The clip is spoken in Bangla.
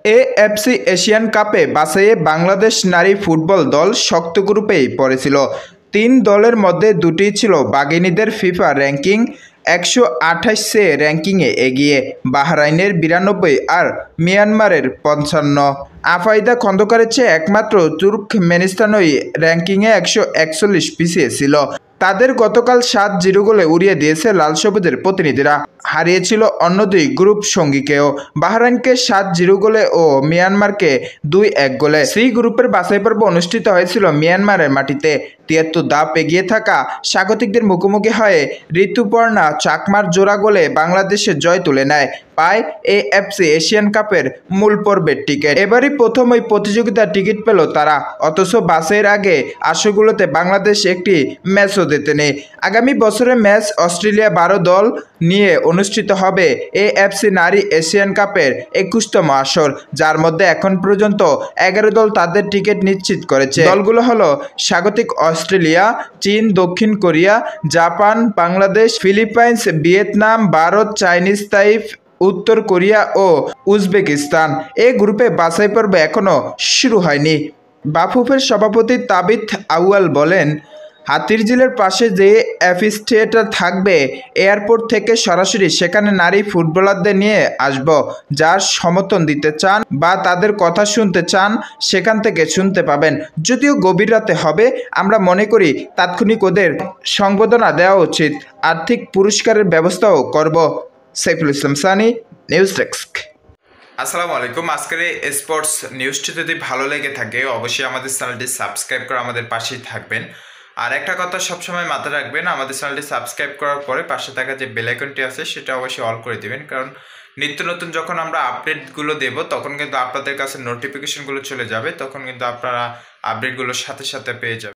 এএফসি এশিয়ান কাপে বাছাইয়ে বাংলাদেশ নারী ফুটবল দল শক্ত গ্রুপেই পড়েছিল। ৩ দলের মধ্যে দুটিই ছিল বাঘিনীদের ফিফা র্যাঙ্কিং ১২৮ র্যাঙ্কিংয়ে এগিয়ে, বাহরাইনের ৯২ আর মিয়ানমারের ৫৫। আফাইদা খন্দকারের চেয়ে একমাত্র তুর্কমেনিস্তানই র্যাঙ্কিংয়ে ১৪১ পিছিয়ে ছিল। তাদের গতকাল ৭-০ গোলে উড়িয়ে দিয়েছে লাল সবুজের প্রতিনিধিরা। হারিয়েছিল অন্য দুই গ্রুপ সঙ্গীকেও, বাহরাইনকে ৭-০ গোলে ও মিয়ানমারকে ২-১ গোলে। সি গ্রুপের বাছাই পর্ব অনুষ্ঠিত হয়েছিল মিয়ানমারের মাটিতে। ৭৩ ধাপ এগিয়ে থাকা স্বাগতিকদের মুখোমুখি হয়ে ঋতুপর্ণা চাকমার জোড়া গোলে বাংলাদেশের জয় তুলে নেয়, পায় এএফসি এশিয়ান কাপের মূল পর্বের টিকিট। এবারই প্রথম ওই প্রতিযোগিতার টিকিট পেল তারা, অথচ বাছাইয়ের আগে আসরগুলোতে বাংলাদেশ একটি ম্যাচও জিতেনি। আগামী বছরের ম্যাচ অস্ট্রেলিয়া ১২ দল নিয়ে অনুষ্ঠিত হবে এএফসি নারী এশিয়ান কাপের ২১তম আসর, যার মধ্যে এখন পর্যন্ত ১১ দল তাদের টিকিট নিশ্চিত করেছে। দলগুলো হলো স্বাগতিক অস্ট্রেলিয়া, চীন, দক্ষিণ Korea, Japan, Bangladesh, Philippines, Vietnam, Bharat, Chinese Taipei, উত্তর কোরিয়া ও উজবেকিস্তান। এই গ্রুপে বাছাই পর্ব এখনও শুরু হয়নি। বাফুফের সভাপতি তাবিথ আউয়াল বলেন, হাতিরঝিলের পাশে যে অ্যাম্ফিথিয়েটার থাকবে, এয়ারপোর্ট থেকে সরাসরি সেখানে নারী ফুটবলারদের নিয়ে আসব। যার সমর্থন দিতে চান বা তাদের কথা শুনতে চান, সেখান থেকে শুনতে পাবেন। যদিও গভীর রাতে হবে, আমরা মনে করি তাৎক্ষণিক ওদের সংবর্ধনা দেওয়া উচিত, আর্থিক পুরস্কারের ব্যবস্থাও করব। Saiful Islam Sunny, news desk. আসসালামু আলাইকুম। আজকের এই স্পোর্টস নিউজটি যদি ভালো লেগে থাকে অবশ্যই আমাদের চ্যানেলটি সাবস্ক্রাইব করে আমাদের পাশেই থাকবেন। আর একটা কথা সবসময় মাথায় রাখবেন, আমাদের চ্যানেলটি সাবস্ক্রাইব করার পরে পাশে থাকা যে বেল আইকনটি আছে সেটা অবশ্যই অল করে দিবেন, কারণ নিত্য নতুন যখন আমরা আপডেটগুলো দেব তখন কিন্তু আপনাদের কাছে নোটিফিকেশনগুলো চলে যাবে, তখন কিন্তু আপনারা আপডেটগুলোর সাথে সাথে পেয়ে যাবেন।